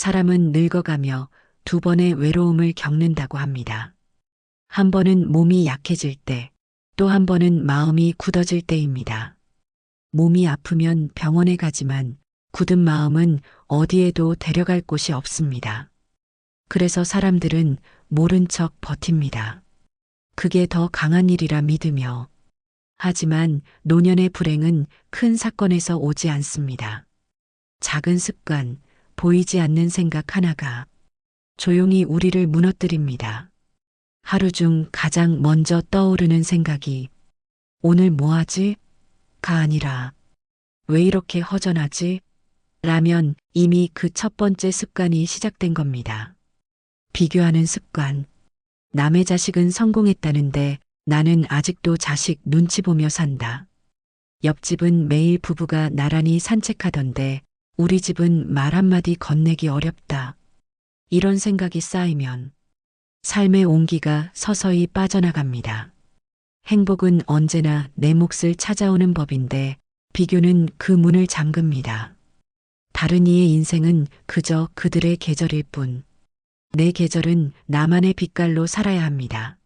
사람은 늙어가며 두 번의 외로움을 겪는다고 합니다. 한 번은 몸이 약해질 때, 또 한 번은 마음이 굳어질 때입니다. 몸이 아프면 병원에 가지만 굳은 마음은 어디에도 데려갈 곳이 없습니다. 그래서 사람들은 모른 척 버팁니다. 그게 더 강한 일이라 믿으며. 하지만 노년의 불행은 큰 사건에서 오지 않습니다. 작은 습관, 보이지 않는 생각 하나가 조용히 우리를 무너뜨립니다. 하루 중 가장 먼저 떠오르는 생각이 오늘 뭐 하지? 가 아니라 왜 이렇게 허전하지? 라면 이미 그 첫 번째 습관이 시작된 겁니다. 비교하는 습관. 남의 자식은 성공했다는데 나는 아직도 자식 눈치 보며 산다. 옆집은 매일 부부가 나란히 산책하던데 우리 집은 말 한마디 건네기 어렵다. 이런 생각이 쌓이면 삶의 온기가 서서히 빠져나갑니다. 행복은 언제나 내 몫을 찾아오는 법인데 비교는 그 문을 잠급니다. 다른 이의 인생은 그저 그들의 계절일 뿐. 내 계절은 나만의 빛깔로 살아야 합니다.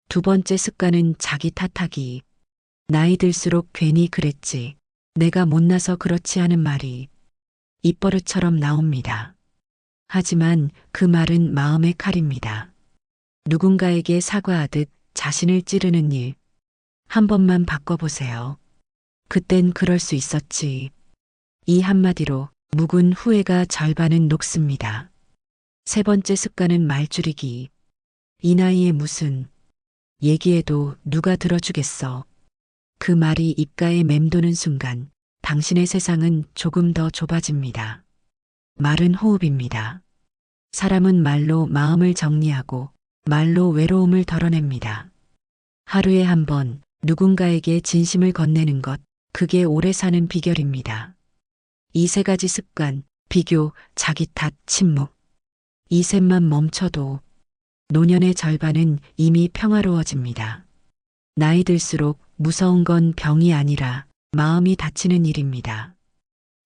두 번째 습관은 자기 탓하기. 나이 들수록 괜히 그랬지. 내가 못나서 그렇지 하는 말이 입버릇처럼 나옵니다. 하지만 그 말은 마음의 칼입니다. 누군가에게 사과하듯 자신을 찌르는 일. 한 번만 바꿔보세요. 그땐 그럴 수 있었지. 이 한마디로 묵은 후회가 절반은 녹습니다. 세 번째 습관은 말 줄이기. 이 나이에 무슨 얘기해도 누가 들어주겠어. 그 말이 입가에 맴도는 순간 당신의 세상은 조금 더 좁아집니다. 말은 호흡입니다. 사람은 말로 마음을 정리하고 말로 외로움을 덜어냅니다. 하루에 한 번 누군가에게 진심을 건네는 것, 그게 오래 사는 비결입니다. 이 세 가지 습관, 비교, 자기 탓, 침묵. 이 셋만 멈춰도 노년의 절반은 이미 평화로워집니다. 나이 들수록 무서운 건 병이 아니라 마음이 다치는 일입니다.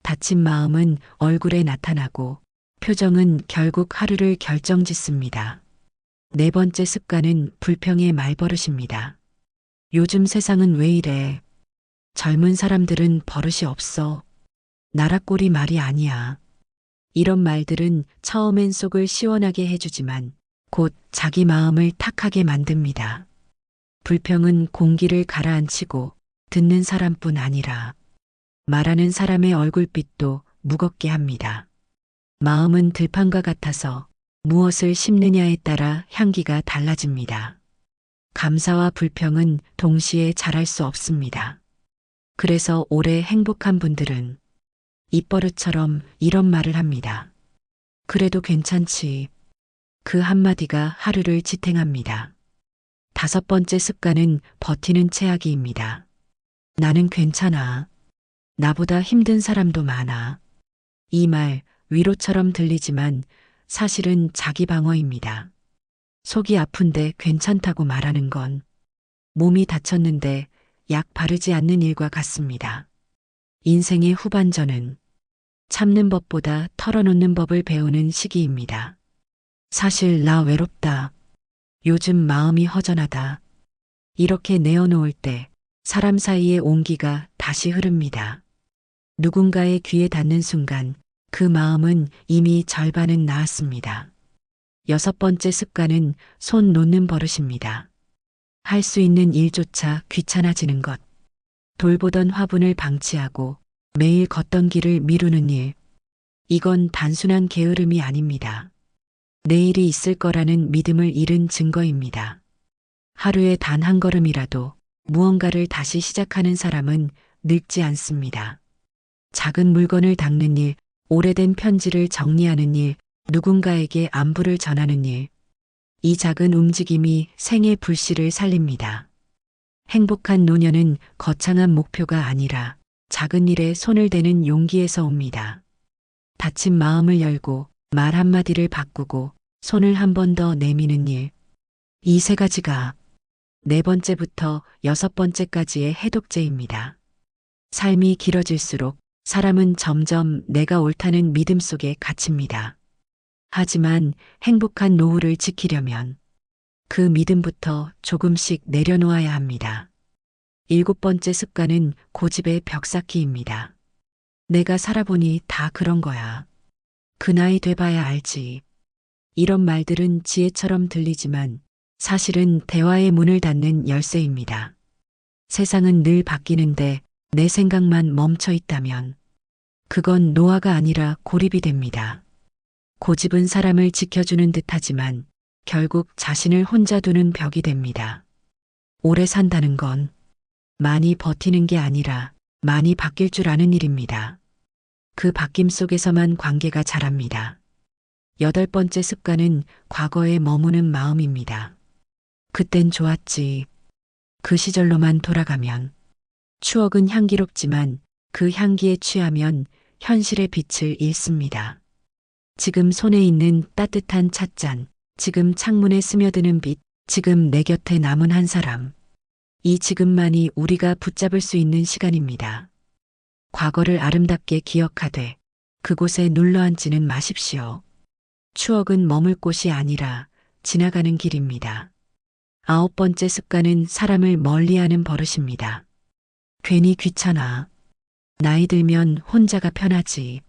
다친 마음은 얼굴에 나타나고 표정은 결국 하루를 결정짓습니다. 네 번째 습관은 불평의 말버릇입니다. 요즘 세상은 왜 이래? 젊은 사람들은 버릇이 없어. 나락골이 말이 아니야. 이런 말들은 처음엔 속을 시원하게 해주지만 곧 자기 마음을 탁하게 만듭니다. 불평은 공기를 가라앉히고 듣는 사람뿐 아니라 말하는 사람의 얼굴빛도 무겁게 합니다. 마음은 들판과 같아서 무엇을 심느냐에 따라 향기가 달라집니다. 감사와 불평은 동시에 자랄 수 없습니다. 그래서 오래 행복한 분들은 입버릇처럼 이런 말을 합니다. 그래도 괜찮지. 그 한마디가 하루를 지탱합니다. 다섯 번째 습관은 버티는 체하기입니다. 나는 괜찮아. 나보다 힘든 사람도 많아. 이 말 위로처럼 들리지만 사실은 자기 방어입니다. 속이 아픈데 괜찮다고 말하는 건 몸이 다쳤는데 약 바르지 않는 일과 같습니다. 인생의 후반전은 참는 법보다 털어놓는 법을 배우는 시기입니다. 사실 나 외롭다. 요즘 마음이 허전하다. 이렇게 내어놓을 때 사람 사이의 온기가 다시 흐릅니다. 누군가의 귀에 닿는 순간 그 마음은 이미 절반은 나았습니다. 여섯 번째 습관은 손 놓는 버릇입니다. 할 수 있는 일조차 귀찮아지는 것. 돌보던 화분을 방치하고 매일 걷던 길을 미루는 일. 이건 단순한 게으름이 아닙니다. 내일이 있을 거라는 믿음을 잃은 증거입니다. 하루에 단 한 걸음이라도 무언가를 다시 시작하는 사람은 늙지 않습니다. 작은 물건을 닦는 일, 오래된 편지를 정리하는 일, 누군가에게 안부를 전하는 일. 이 작은 움직임이 생의 불씨를 살립니다. 행복한 노년은 거창한 목표가 아니라 작은 일에 손을 대는 용기에서 옵니다. 다친 마음을 열고 말 한마디를 바꾸고 손을 한 번 더 내미는 일. 이 세 가지가 네 번째부터 여섯 번째까지의 해독제입니다. 삶이 길어질수록 사람은 점점 내가 옳다는 믿음 속에 갇힙니다. 하지만 행복한 노후를 지키려면 그 믿음부터 조금씩 내려놓아야 합니다. 일곱 번째 습관은 고집의 벽쌓기입니다. 내가 살아보니 다 그런 거야. 그 나이 돼봐야 알지. 이런 말들은 지혜처럼 들리지만 사실은 대화의 문을 닫는 열쇠입니다. 세상은 늘 바뀌는데 내 생각만 멈춰 있다면 그건 노화가 아니라 고립이 됩니다. 고집은 사람을 지켜주는 듯하지만 결국 자신을 혼자 두는 벽이 됩니다. 오래 산다는 건 많이 버티는 게 아니라 많이 바뀔 줄 아는 일입니다. 그 바뀜 속에서만 관계가 자랍니다. 여덟 번째 습관은 과거에 머무는 마음입니다. 그땐 좋았지. 그 시절로만 돌아가면 추억은 향기롭지만 그 향기에 취하면 현실의 빛을 잃습니다. 지금 손에 있는 따뜻한 찻잔, 지금 창문에 스며드는 빛, 지금 내 곁에 남은 한 사람. 이 지금만이 우리가 붙잡을 수 있는 시간입니다. 과거를 아름답게 기억하되 그곳에 눌러앉지는 마십시오. 추억은 머물 곳이 아니라 지나가는 길입니다. 아홉 번째 습관은 사람을 멀리하는 버릇입니다. 괜히 귀찮아. 나이 들면 혼자가 편하지.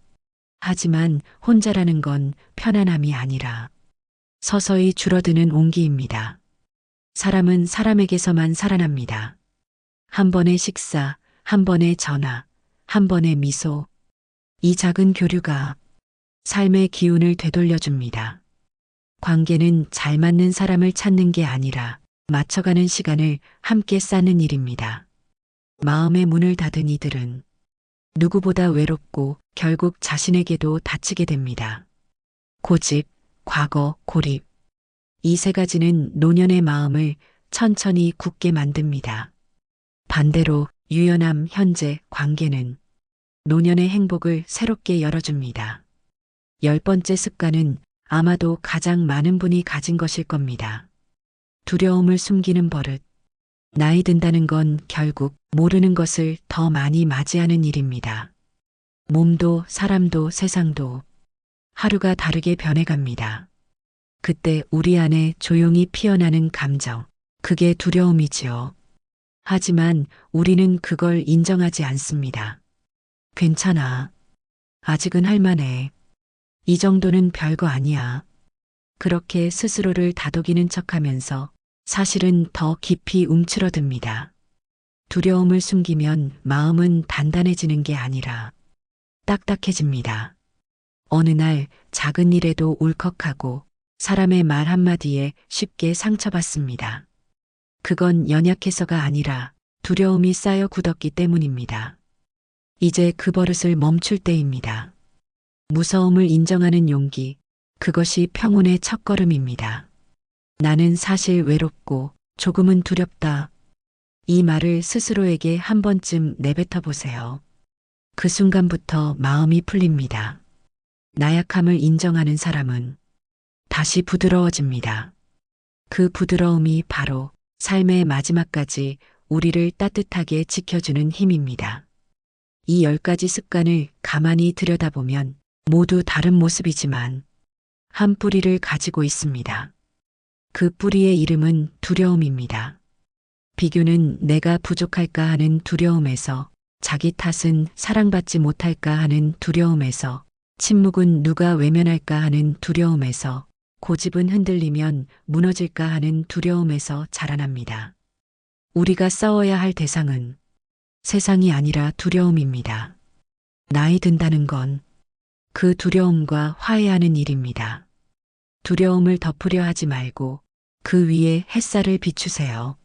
하지만 혼자라는 건 편안함이 아니라 서서히 줄어드는 온기입니다. 사람은 사람에게서만 살아납니다. 한 번의 식사, 한 번의 전화, 한 번의 미소. 이 작은 교류가 삶의 기운을 되돌려줍니다. 관계는 잘 맞는 사람을 찾는 게 아니라 맞춰가는 시간을 함께 쌓는 일입니다. 마음의 문을 닫은 이들은 누구보다 외롭고 결국 자신에게도 다치게 됩니다. 고집, 과거, 고립. 이 세 가지는 노년의 마음을 천천히 굳게 만듭니다. 반대로 유연함, 현재, 관계는 노년의 행복을 새롭게 열어줍니다. 열 번째 습관은 아마도 가장 많은 분이 가진 것일 겁니다. 두려움을 숨기는 버릇. 나이 든다는 건 결국 모르는 것을 더 많이 맞이하는 일입니다. 몸도 사람도 세상도 하루가 다르게 변해갑니다. 그때 우리 안에 조용히 피어나는 감정, 그게 두려움이지요. 하지만 우리는 그걸 인정하지 않습니다. 괜찮아. 아직은 할만해. 이 정도는 별거 아니야. 그렇게 스스로를 다독이는 척하면서 사실은 더 깊이 움츠러듭니다. 두려움을 숨기면 마음은 단단해지는 게 아니라 딱딱해집니다. 어느 날 작은 일에도 울컥하고 사람의 말 한마디에 쉽게 상처받습니다. 그건 연약해서가 아니라 두려움이 쌓여 굳었기 때문입니다. 이제 그 버릇을 멈출 때입니다. 무서움을 인정하는 용기, 그것이 평온의 첫걸음입니다. 나는 사실 외롭고 조금은 두렵다. 이 말을 스스로에게 한 번쯤 내뱉어 보세요. 그 순간부터 마음이 풀립니다. 나약함을 인정하는 사람은 다시 부드러워집니다. 그 부드러움이 바로 삶의 마지막까지 우리를 따뜻하게 지켜주는 힘입니다. 이 10가지 습관을 가만히 들여다보면 모두 다른 모습이지만 한 뿌리를 가지고 있습니다. 그 뿌리의 이름은 두려움입니다. 비교는 내가 부족할까 하는 두려움에서, 자기 탓은 사랑받지 못할까 하는 두려움에서, 침묵은 누가 외면할까 하는 두려움에서, 고집은 흔들리면 무너질까 하는 두려움에서 자라납니다. 우리가 싸워야 할 대상은 세상이 아니라 두려움입니다. 나이 든다는 건 그 두려움과 화해하는 일입니다. 두려움을 덮으려 하지 말고 그 위에 햇살을 비추세요.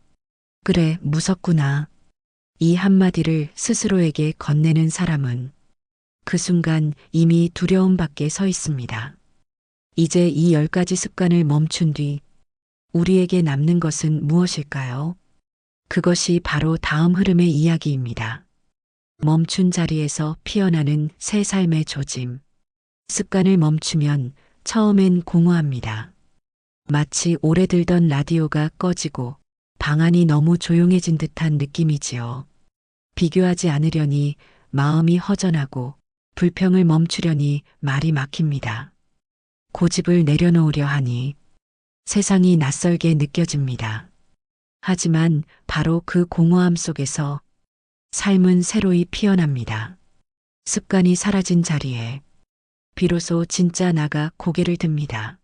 그래, 무섭구나. 이 한마디를 스스로에게 건네는 사람은 그 순간 이미 두려움 밖에 서 있습니다. 이제 이 10가지 습관을 멈춘 뒤 우리에게 남는 것은 무엇일까요? 그것이 바로 다음 흐름의 이야기입니다. 멈춘 자리에서 피어나는 새 삶의 조짐. 습관을 멈추면 처음엔 공허합니다. 마치 오래 들던 라디오가 꺼지고 방 안이 너무 조용해진 듯한 느낌이지요. 비교하지 않으려니 마음이 허전하고 불평을 멈추려니 말이 막힙니다. 고집을 내려놓으려 하니 세상이 낯설게 느껴집니다. 하지만 바로 그 공허함 속에서 삶은 새로이 피어납니다. 습관이 사라진 자리에 비로소 진짜 나가 고개를 듭니다.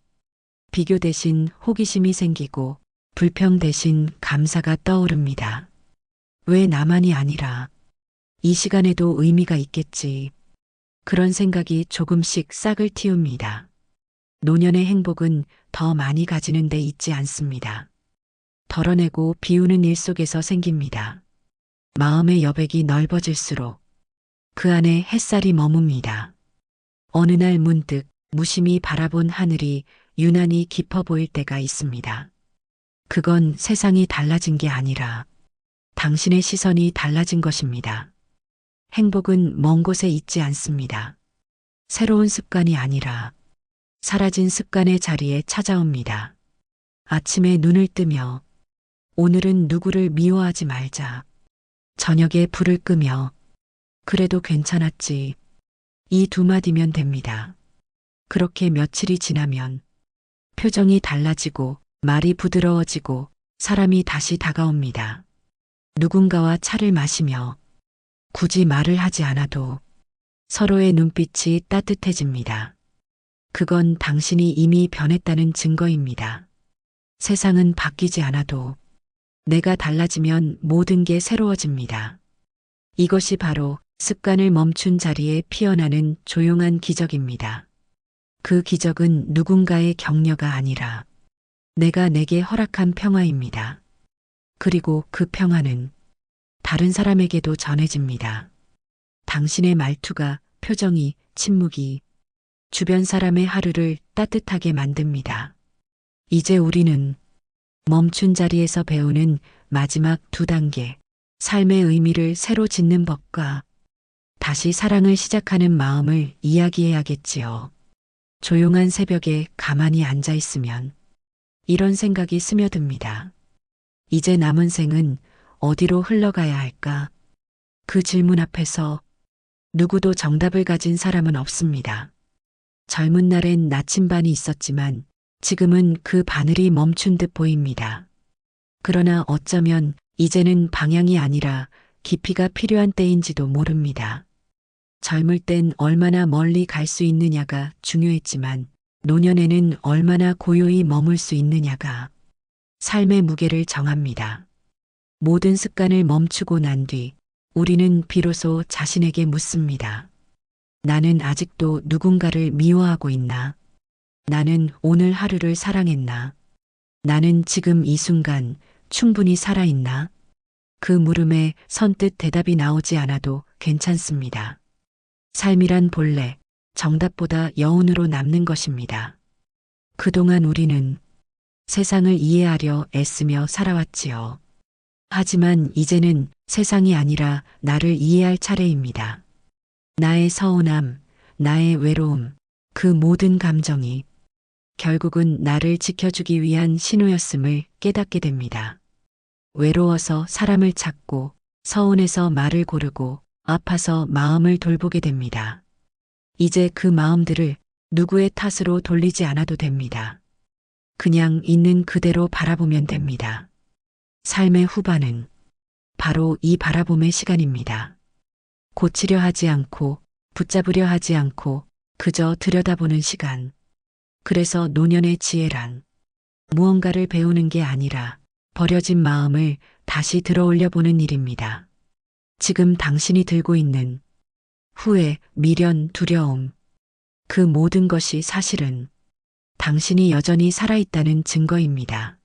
비교 대신 호기심이 생기고 불평 대신 감사가 떠오릅니다. 왜 나만이 아니라 이 시간에도 의미가 있겠지. 그런 생각이 조금씩 싹을 틔웁니다. 노년의 행복은 더 많이 가지는 데 있지 않습니다. 덜어내고 비우는 일 속에서 생깁니다. 마음의 여백이 넓어질수록 그 안에 햇살이 머뭅니다. 어느 날 문득 무심히 바라본 하늘이 유난히 깊어 보일 때가 있습니다. 그건 세상이 달라진 게 아니라 당신의 시선이 달라진 것입니다. 행복은 먼 곳에 있지 않습니다. 새로운 습관이 아니라 사라진 습관의 자리에 찾아옵니다. 아침에 눈을 뜨며 오늘은 누구를 미워하지 말자. 저녁에 불을 끄며 그래도 괜찮았지. 이 두 마디면 됩니다. 그렇게 며칠이 지나면 표정이 달라지고 말이 부드러워지고 사람이 다시 다가옵니다. 누군가와 차를 마시며 굳이 말을 하지 않아도 서로의 눈빛이 따뜻해집니다. 그건 당신이 이미 변했다는 증거입니다. 세상은 바뀌지 않아도 내가 달라지면 모든 게 새로워집니다. 이것이 바로 습관을 멈춘 자리에 피어나는 조용한 기적입니다. 그 기적은 누군가의 격려가 아니라 내가 내게 허락한 평화입니다. 그리고 그 평화는 다른 사람에게도 전해집니다. 당신의 말투가, 표정이, 침묵이 주변 사람의 하루를 따뜻하게 만듭니다. 이제 우리는 멈춘 자리에서 배우는 마지막 두 단계, 삶의 의미를 새로 짓는 법과 다시 사랑을 시작하는 마음을 이야기해야겠지요. 조용한 새벽에 가만히 앉아 있으면 이런 생각이 스며듭니다. 이제 남은 생은 어디로 흘러가야 할까? 그 질문 앞에서 누구도 정답을 가진 사람은 없습니다. 젊은 날엔 나침반이 있었지만 지금은 그 바늘이 멈춘 듯 보입니다. 그러나 어쩌면 이제는 방향이 아니라 깊이가 필요한 때인지도 모릅니다. 젊을 땐 얼마나 멀리 갈 수 있느냐가 중요했지만 노년에는 얼마나 고요히 머물 수 있느냐가 삶의 무게를 정합니다. 모든 습관을 멈추고 난 뒤 우리는 비로소 자신에게 묻습니다. 나는 아직도 누군가를 미워하고 있나? 나는 오늘 하루를 사랑했나? 나는 지금 이 순간 충분히 살아있나? 그 물음에 선뜻 대답이 나오지 않아도 괜찮습니다. 삶이란 본래 정답보다 여운으로 남는 것입니다. 그동안 우리는 세상을 이해하려 애쓰며 살아왔지요. 하지만 이제는 세상이 아니라 나를 이해할 차례입니다. 나의 서운함, 나의 외로움, 그 모든 감정이 결국은 나를 지켜주기 위한 신호였음을 깨닫게 됩니다. 외로워서 사람을 찾고 서운해서 말을 고르고 아파서 마음을 돌보게 됩니다. 이제 그 마음들을 누구의 탓으로 돌리지 않아도 됩니다. 그냥 있는 그대로 바라보면 됩니다. 삶의 후반은 바로 이 바라봄의 시간입니다. 고치려 하지 않고 붙잡으려 하지 않고 그저 들여다보는 시간. 그래서 노년의 지혜란 무언가를 배우는 게 아니라 버려진 마음을 다시 들어올려 보는 일입니다. 지금 당신이 들고 있는 후회, 미련, 두려움, 그 모든 것이 사실은 당신이 여전히 살아있다는 증거입니다.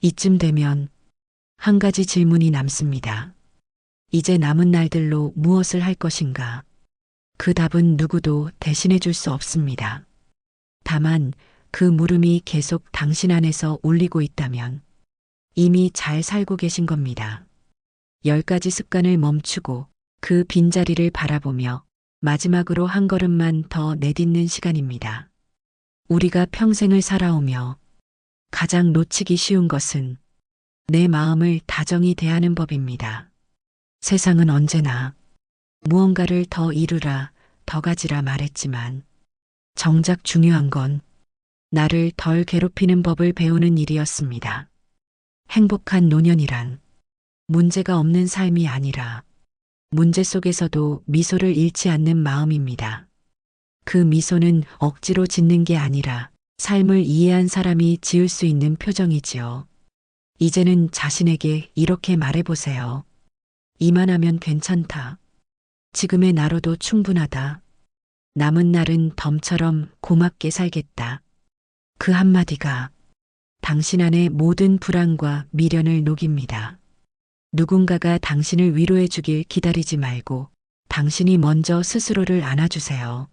이쯤 되면 한 가지 질문이 남습니다. 이제 남은 날들로 무엇을 할 것인가? 그 답은 누구도 대신해 줄 수 없습니다. 다만 그 물음이 계속 당신 안에서 울리고 있다면 이미 잘 살고 계신 겁니다. 10가지 습관을 멈추고 그 빈자리를 바라보며 마지막으로 한 걸음만 더 내딛는 시간입니다. 우리가 평생을 살아오며 가장 놓치기 쉬운 것은 내 마음을 다정히 대하는 법입니다. 세상은 언제나 무언가를 더 이루라, 더 가지라 말했지만 정작 중요한 건 나를 덜 괴롭히는 법을 배우는 일이었습니다. 행복한 노년이란 문제가 없는 삶이 아니라 문제 속에서도 미소를 잃지 않는 마음입니다. 그 미소는 억지로 짓는 게 아니라 삶을 이해한 사람이 지을 수 있는 표정이지요. 이제는 자신에게 이렇게 말해보세요. 이만하면 괜찮다. 지금의 나로도 충분하다. 남은 날은 덤처럼 고맙게 살겠다. 그 한마디가 당신 안의 모든 불안과 미련을 녹입니다. 누군가가 당신을 위로해 주길 기다리지 말고 당신이 먼저 스스로를 안아주세요.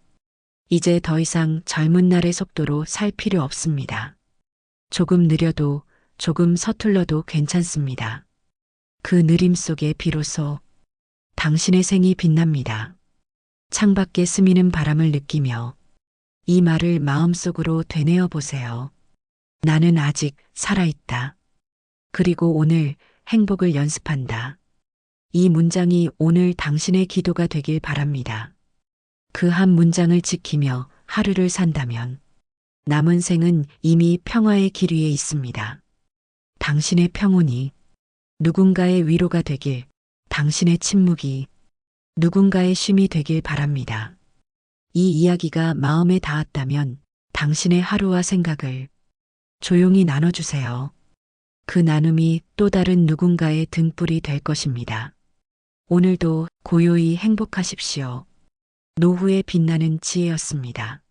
이제 더 이상 젊은 날의 속도로 살 필요 없습니다. 조금 느려도 조금 서툴러도 괜찮습니다. 그 느림 속에 비로소 당신의 생이 빛납니다. 창밖에 스미는 바람을 느끼며 이 말을 마음속으로 되뇌어 보세요. 나는 아직 살아있다. 그리고 오늘 행복을 연습한다. 이 문장이 오늘 당신의 기도가 되길 바랍니다. 그 한 문장을 지키며 하루를 산다면 남은 생은 이미 평화의 길 위에 있습니다. 당신의 평온이 누군가의 위로가 되길, 당신의 침묵이 누군가의 쉼이 되길 바랍니다. 이 이야기가 마음에 닿았다면 당신의 하루와 생각을 조용히 나눠주세요. 그 나눔이 또 다른 누군가의 등불이 될 것입니다. 오늘도 고요히 행복하십시오. 노후의 빛나는 지혜였습니다.